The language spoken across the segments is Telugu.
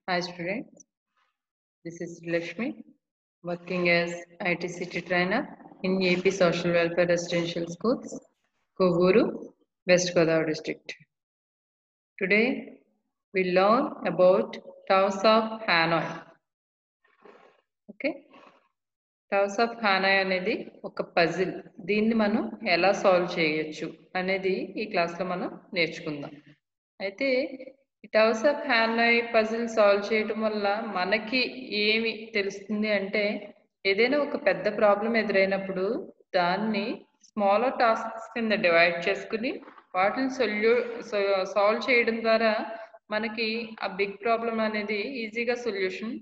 Hi students, this is Lakshmi, working as ITCT trainer in AP Social Welfare Residential Schools, Kovuru, West Godavari district. Today we learn about Towers of Hanoi. Okay, Towers of Hanoi అనేది ఒక పజిల్. దీన్ని మనం ఎలా సాల్వ్ చేయొచ్చు అనేది ఈ క్లాస్లో మనం నేర్చుకుందాం. అయితే ఈ టవర్స్ ఆఫ్ హ్యానోయ్ పజిల్ సాల్వ్ చేయడం వల్ల మనకి ఏమి తెలుస్తుంది అంటే ఏదైనా ఒక పెద్ద ప్రాబ్లం ఎదురైనప్పుడు దాన్ని స్మాలర్ టాస్క్స్ కింద డివైడ్ చేసుకుని వాటిని సాల్వ్ చేయడం ద్వారా మనకి ఆ బిగ్ ప్రాబ్లం అనేది ఈజీగా సొల్యూషన్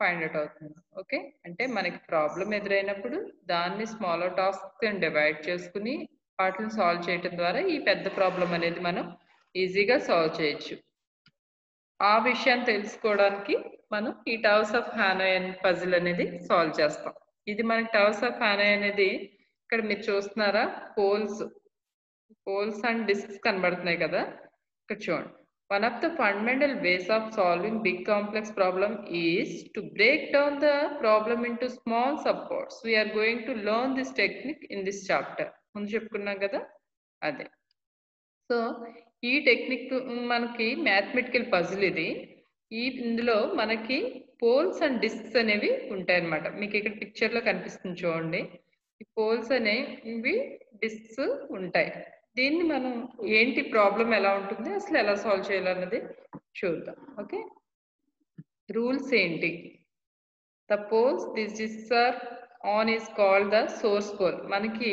ఫైండ్ అవుట్ అవుతుంది. ఓకే, అంటే మనకి ప్రాబ్లం ఎదురైనప్పుడు దాన్ని స్మాలర్ టాస్క్ డివైడ్ చేసుకుని వాటిని సాల్వ్ చేయడం ద్వారా ఈ పెద్ద ప్రాబ్లం అనేది మనం ఈజీగా సాల్వ్ చేయొచ్చు. ఆ విషయాన్ని తెలుసుకోవడానికి మనం ఈ టవర్స్ ఆఫ్ హ్యానోయ్ అనే పజిల్ అనేది సాల్వ్ చేస్తాం. ఇది మనకి టవర్స్ ఆఫ్ హ్యానోయ్ అనేది ఇక్కడ మీరు చూస్తున్నారా, పోల్స్ అండ్ డిస్క్స్ కనబడుతున్నాయి కదా. ఇక్కడ చూడండి, one of the fundamental ways of solving big complex problem is to break down the problem into small subparts. We are going to learn this technique in this chapter. ముందు చెప్పుకున్నాం కదా అదే. సో ఈ టెక్నిక్ మనకి మ్యాథమెటికల్ పజిల్ ఇది. ఇందులో మనకి పోల్స్ అండ్ డిస్క్స్ అనేవి ఉంటాయి అన్నమాట. మీకు ఇక్కడ పిక్చర్లో కనిపిస్తుంది చూడండి. ఈ పోల్స్ అనేవి డిస్క్స్ ఉంటాయి. దీన్ని మనం ఏంటి ప్రాబ్లం ఎలా ఉంటుంది, అసలు ఎలా సాల్వ్ చేయాలన్నది చూద్దాం. ఓకే, రూల్స్ ఏంటి? The poles this discs are on is called the source pole. మనకి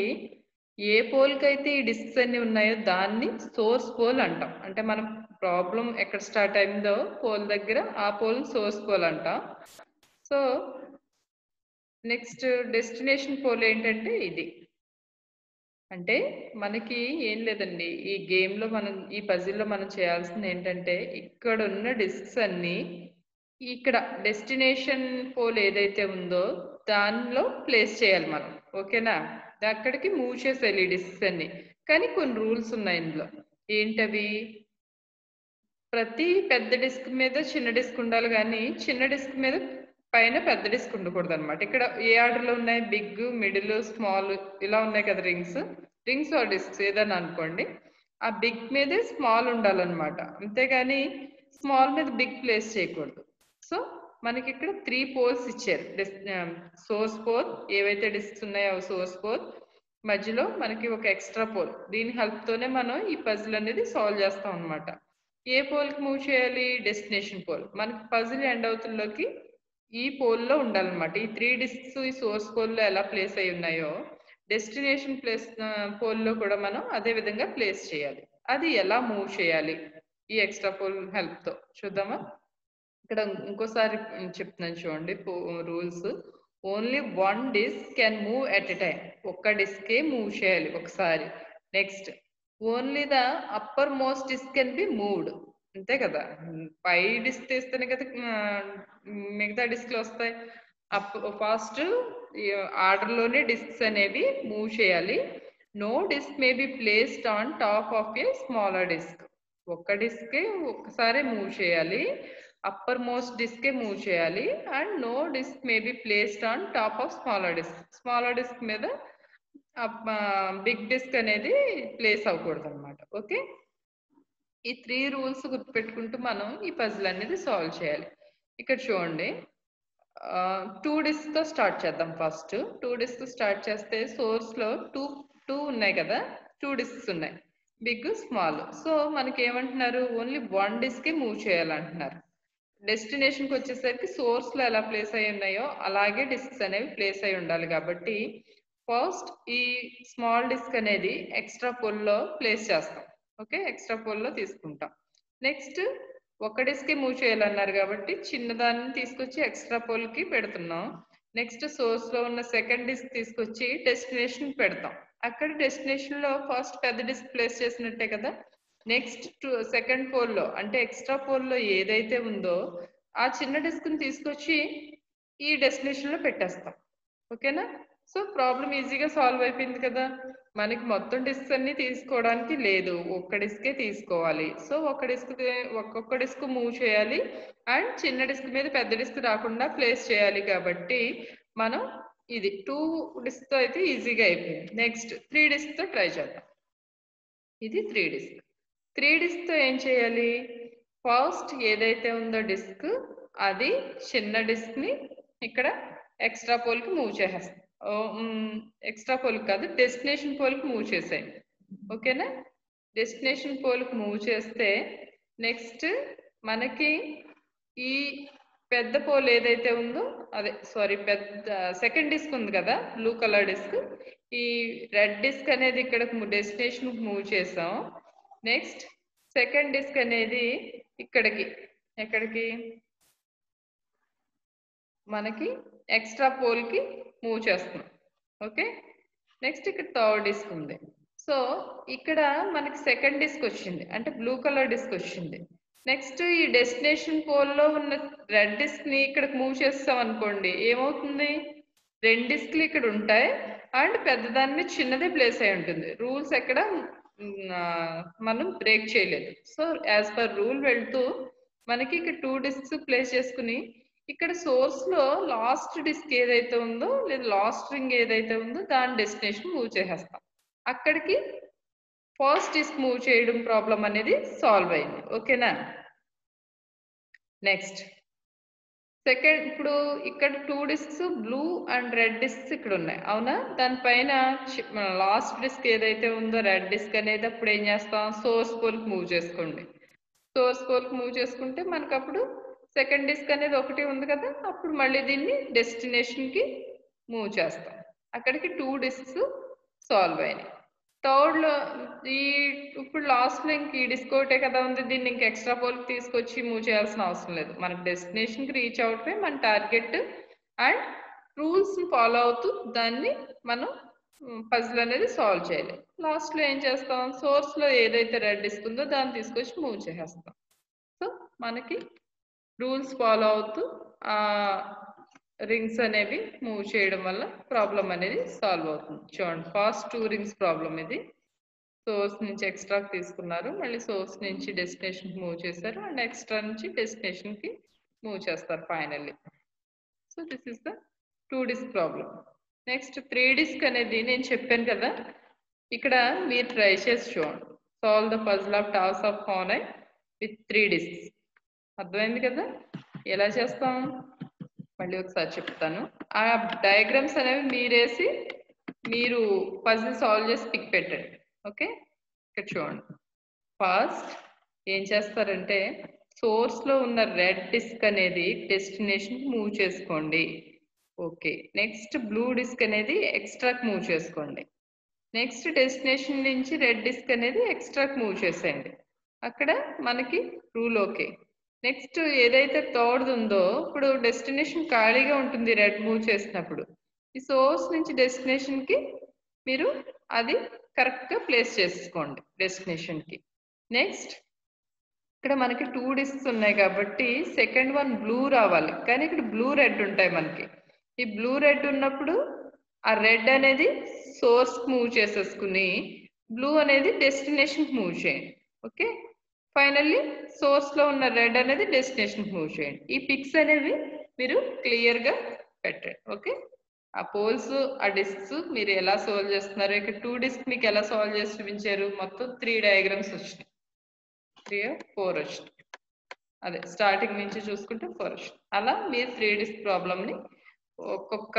ఏ పోల్కి అయితే ఈ డిస్క్స్ అన్ని ఉన్నాయో దాన్ని సోర్స్ పోల్ అంటాం. అంటే మనం ప్రాబ్లం ఎక్కడ స్టార్ట్ అయిందో పోల్ దగ్గర ఆ పోల్ సోర్స్ పోల్ అంటాం. సో నెక్స్ట్ డెస్టినేషన్ పోల్ ఏంటంటే ఇది. అంటే మనకి ఏం లేదండి, ఈ గేమ్లో మనం ఈ పజిల్లో మనం చేయాల్సింది ఏంటంటే ఇక్కడ ఉన్న డిస్క్స్ అన్ని ఇక్కడ డెస్టినేషన్ పోల్ ఏదైతే ఉందో దానిలో ప్లేస్ చేయాలి మనం. ఓకేనా, అక్కడికి మూవ్ చేసేయాలి ఈ డిస్క్స్ అన్ని. కానీ కొన్ని రూల్స్ ఉన్నాయి ఇందులో. ఏంటవి? ప్రతి పెద్ద డిస్క్ మీద చిన్న డిస్క్ ఉండాలి, కానీ చిన్న డిస్క్ మీద పైన పెద్ద డిస్క్ ఉండకూడదు అనమాట. ఇక్కడ ఏ ఆర్డర్లో ఉన్నాయి? బిగ్, మిడిల్, స్మాల్ ఇలా ఉన్నాయి కదా రింగ్స్ ఆర్ డిస్క్స్ ఏదన్నా అనుకోండి. ఆ బిగ్ మీదే స్మాల్ ఉండాలన్నమాట, అంతేగాని స్మాల్ మీద బిగ్ ప్లేస్ చేయకూడదు. సో మనకి ఇక్కడ 3 పోల్స్ ఇచ్చారు. సోర్స్ పోల్, ఏవైతే డిస్క్స్ ఉన్నాయో అవి సోర్స్ పోల్, మధ్యలో మనకి ఒక ఎక్స్ట్రా పోల్. దీని హెల్ప్ తోనే మనం ఈ పజిల్ అనేది సాల్వ్ చేస్తాం అనమాట. ఏ పోల్కి మూవ్ చేయాలి? Destination pole. మనకి పజిల్ ఎండ్ అవుతుల్లోకి ఈ పోల్లో ఉండాలన్నమాట. ఈ 3 డిస్క్స్ ఈ సోర్స్ పోల్లో ఎలా ప్లేస్ అయి ఉన్నాయో డెస్టినేషన్ పోల్లో కూడా మనం అదే విధంగా ప్లేస్ చేయాలి. అది ఎలా మూవ్ చేయాలి ఈ ఎక్స్ట్రా పోల్ హెల్ప్ తో చూద్దామా? ఇక్కడ ఇంకోసారి చెప్తున్నాను చూడండి rules. Only 1 disk can move at a time. ఒక్క డిస్కే మూవ్ చేయాలి ఒకసారి. Next, only the uppermost disk can be moved. అంతే కదా, పై డిస్క్ తీస్తేనే కదా మిగతా డిస్క్లు వస్తాయి. ఫాస్ట్ ఆర్డర్లోనే డిస్క్స్ అనేవి మూవ్ చేయాలి. No disk may be placed on top of a smaller disk. ఒక్క డిస్కే ఒక్కసారి మూవ్ చేయాలి, అప్పర్ మోస్ట్ డిస్కే మూవ్ చేయాలి. And no disk may be placed on top of smaller disk. Smaller disk మీద బిగ్ డిస్క్ అనేది ప్లేస్ అవ్వకూడదు అనమాట. ఓకే, ఈ 3 రూల్స్ గుర్తుపెట్టుకుంటూ మనం ఈ పజిల్ అనేది సాల్వ్ చేయాలి. ఇక్కడ చూడండి, 2 డిస్క్ తో స్టార్ట్ చేద్దాం. ఫస్ట్ 2 డిస్క్ స్టార్ట్ చేస్తే సోర్స్ లో టూ ఉన్నాయి కదా, 2 డిస్క్స్ ఉన్నాయి, బిగ్, స్మాల్. సో మనకి ఏమంటున్నారు? Only 1 డిస్కే move చేయాలంటున్నారు. డెస్టినేషన్కి వచ్చేసరికి సోర్స్ లో ఎలా ప్లేస్ అయి ఉన్నాయో అలాగే డిస్క్స్ అనేవి ప్లేస్ అయి ఉండాలి. కాబట్టి ఫస్ట్ ఈ స్మాల్ డిస్క్ అనేది ఎక్స్ట్రా పోల్లో ప్లేస్ చేస్తాం. ఓకే, ఎక్స్ట్రా పోల్లో తీసుకుంటాం. నెక్స్ట్ ఒక డిస్క్ మూవ్ చేయాలన్నారు కాబట్టి చిన్నదాన్ని తీసుకొచ్చి ఎక్స్ట్రా పోల్ కి పెడుతున్నాం. నెక్స్ట్ సోర్స్ లో ఉన్న సెకండ్ డిస్క్ తీసుకొచ్చి డెస్టినేషన్ పెడతాం. అక్కడ డెస్టినేషన్ లో ఫస్ట్ పెద్ద డిస్క్ ప్లేస్ చేసినట్టే కదా. నెక్స్ట్ సెకండ్ పోల్లో అంటే ఎక్స్ట్రా పోల్లో ఏదైతే ఉందో ఆ చిన్న డిస్క్ ని తీసుకొచ్చి ఈ డెస్టినేషన్ లో పెట్టేస్తాం. ఓకేనా, సో ప్రాబ్లం ఈజీగా సాల్వ్ అయిపోయింది కదా. మనకి మొత్తం డిస్క్స్ అన్ని తీసుకోవడానికి లేదు, ఒక్క డిస్కే తీసుకోవాలి. సో ఒక్కొక్క డిస్క్ మూవ్ చేయాలి అండ్ చిన్న డిస్క్ మీద పెద్ద డిస్క్ రాకుండా ప్లేస్ చేయాలి కాబట్టి మనం ఇది 2 డిస్క్ తో అయితే ఈజీగా అయిపోయింది. నెక్స్ట్ 3 డిస్క్ తో ట్రై చేద్దాం. ఇది 3 డిస్క్. 3 డిస్క్ తో ఏం చేయాలి? ఫస్ట్ ఏదైతే ఉందో డిస్క్ అది చిన్న డిస్క్ ని ఇక్కడ ఎక్స్ట్రా పోల్ కి మూవ్ చేసేస్తాం. ఎక్స్ట్రా పోల్ కాదు, డెస్టినేషన్ పోల్ కి మూవ్ చేసాయి. ఓకేనా? డెస్టినేషన్ పోల్ కి మూవ్ చేస్తే నెక్స్ట్ మనకి ఈ పెద్ద పోల్ ఏదైతే ఉందో అదే సారీ పెద్ద సెకండ్ డిస్క్ ఉంది కదా, బ్లూ కలర్ డిస్క్, ఈ రెడ్ డిస్క్ అనేది ఇక్కడ డెస్టినేషన్ మూవ్ చేసాం. నెక్స్ట్ సెకండ్ డిస్క్ అనేది ఎక్కడికి మనకి ఎక్స్ట్రా పోల్ కి మూవ్ చేస్తున్నాం. ఓకే, నెక్స్ట్ ఇక్కడ థర్డ్ డిస్క్ ఉంది. సో ఇక్కడ మనకి సెకండ్ డిస్క్ వచ్చింది, అంటే బ్లూ కలర్ డిస్క్ వచ్చింది. నెక్స్ట్ ఈ డెస్టినేషన్ పోల్ లో ఉన్న రెడ్ డిస్క్ ని ఇక్కడికి మూవ్ చేస్తాం అనుకోండి, ఏమవుతుంది? 2 డిస్క్లు ఇక్కడ ఉంటాయి అండ్ పెద్దదాన్ని చిన్నదే ప్లేస్ అయి ఉంటుంది. రూల్స్ ఎక్కడ మనం బ్రేక్ చేయలేదు. సో యాజ్ పర్ రూల్ వెళ్తూ మనకి ఇక్కడ 2 డిస్క్స్ ప్లేస్ చేసుకుని ఇక్కడ సోర్స్ లో లాస్ట్ డిస్క్ ఏదైతే ఉందో లేదా లాస్ట్ రింగ్ ఏదైతే ఉందో దాని డెస్టినేషన్ మూవ్ చేసేస్తాం. అక్కడికి ఫస్ట్ డిస్క్ మూవ్ చేయడం ప్రాబ్లం అనేది సాల్వ్ అయింది. ఓకేనా? నెక్స్ట్ సెకండ్, ఇప్పుడు ఇక్కడ 2 discs blue and red discs ఇక్కడ ఉన్నాయి, అవునా? దానిపైన లాస్ట్ డిస్క్ ఏదైతే ఉందో రెడ్ డిస్క్ అనేది అప్పుడు ఏం చేస్తాం? సోర్స్ పోల్కి మూవ్ చేసుకోండి. సోర్స్ పోల్కి మూవ్ చేసుకుంటే మనకు అప్పుడు సెకండ్ డిస్క్ అనేది ఒకటి ఉంది కదా, అప్పుడు మళ్ళీ దీన్ని డెస్టినేషన్కి మూవ్ చేస్తాం. అక్కడికి 2 డిస్క్స్ సాల్వ్ అయినాయి. థర్డ్ లో ఇప్పుడు లాస్ట్ లో ఇంక ఈ డిస్క్ ఒకటే కదా ఉంది, దీన్ని ఇంక ఎక్స్ట్రా పోల్ తీసుకొచ్చి మూవ్ చేయాల్సిన అవసరం లేదు. మనకు డెస్టినేషన్ కి రీచ్ అవటమే మన టార్గెట్ అండ్ రూల్స్ ని ఫాలో అవుతూ దాన్ని మనం పజిల్ అనేది సాల్వ్ చేయాలి. లాస్ట్ లో ఏం చేస్తాం? సోర్స్ లో ఏదైతే రెడ్ డిస్క్ ఉందో దాన్ని తీసుకొచ్చి మూవ్ చేసేస్తాం. సో మనకి రూల్స్ ఫాలో అవుతూ ఆ రింగ్స్ అనేవి మూవ్ చేయడం వల్ల ప్రాబ్లం అనేది సాల్వ్ అవుతుంది. చూడండి, ఫాస్ట్ 2 రింగ్స్ ప్రాబ్లం ఇది. సోర్స్ నుంచి ఎక్స్ట్రా తీసుకున్నారు, మళ్ళీ సోర్స్ నుంచి డెస్టినేషన్ మూవ్ చేశారు అండ్ ఎక్స్ట్రా నుంచి డెస్టినేషన్ కి మూవ్ చేస్తారు finally. So this is the 2 disk problem. Next 3 disk అనేది నేను చెప్పాను కదా, ఇక్కడ మీరు ట్రై చేసి చూడండి. Solve the puzzle of tower of Hanoi with 3 disks. అర్థమైంది కదా ఎలా చేస్తాం? మళ్ళీ ఒకసారి చెప్తాను. ఆ డయాగ్రామ్స్ అనేవి మీరేసి మీరు పజిల్ సాల్వ్ చేసి పిక్ పెట్టండి. ఓకే, ఇక్కడ చూడండి. ఫస్ట్ ఏం చేస్తారంటే సోర్స్ లో ఉన్న రెడ్ డిస్క్ అనేది డెస్టినేషన్ మూవ్ చేసుకోండి. ఓకే, నెక్స్ట్ బ్లూ డిస్క్ అనేది ఎక్స్ట్రాకి మూవ్ చేసుకోండి. నెక్స్ట్ డెస్టినేషన్ నుంచి రెడ్ డిస్క్ అనేది ఎక్స్ట్రాకి మూవ్ చేసేయండి. అక్కడ మనకి రూల్ ఓకే. నెక్స్ట్ ఏదైతే థర్డ్ ఉందో, ఇప్పుడు డెస్టినేషన్ ఖాళీగా ఉంటుంది రెడ్ మూవ్ చేసినప్పుడు. ఈ సోర్స్ నుంచి డెస్టినేషన్ కి మీరు అది కరెక్ట్ గా ప్లేస్ చేసుకోండి డెస్టినేషన్ కి. నెక్స్ట్ ఇక్కడ మనకి 2 డిస్క్స్ ఉన్నాయి కాబట్టి సెకండ్ వన్ బ్లూ రావాలి, కానీ ఇక్కడ బ్లూ రెడ్ ఉంటాయి మనకి. ఈ బ్లూ రెడ్ ఉన్నప్పుడు ఆ రెడ్ అనేది సోర్స్ మూవ్ చేసేసుకుని బ్లూ అనేది డెస్టినేషన్ మూవ్ చేయండి. ఓకే, ఫైనల్లీ సోర్స్ లో ఉన్న రెడ్ అనేది డెస్టినేషన్ మూవ్ చేయండి. ఈ పిక్స్ అనేవి మీరు క్లియర్ గా పెట్టండి. ఓకే, ఆ పోల్స్ ఆ డిస్క్స్ మీరు ఎలా సాల్వ్ చేస్తున్నారు, ఇక్కడ 2 డిస్క్ మీకు ఎలా సాల్వ్ చేసి చూపించారు, మొత్తం 3 డయాగ్రామ్స్ వచ్చినాయి, 3 or 4 వచ్చినాయి. అదే స్టార్టింగ్ నుంచి చూసుకుంటే 4 వచ్చినాయి. అలా మీరు 3 డిస్క్ ప్రాబ్లమ్ ని ఒక్కొక్క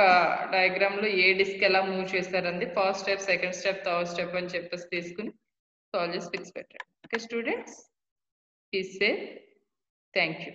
డయాగ్రామ్ లో ఏ డిస్క్ ఎలా మూవ్ చేశారండి, first step, second step, third step అని చెప్పేసి తీసుకుని సాల్వ్ చేసి పిక్స్ పెట్టండి. Okay students, be safe. Thank you.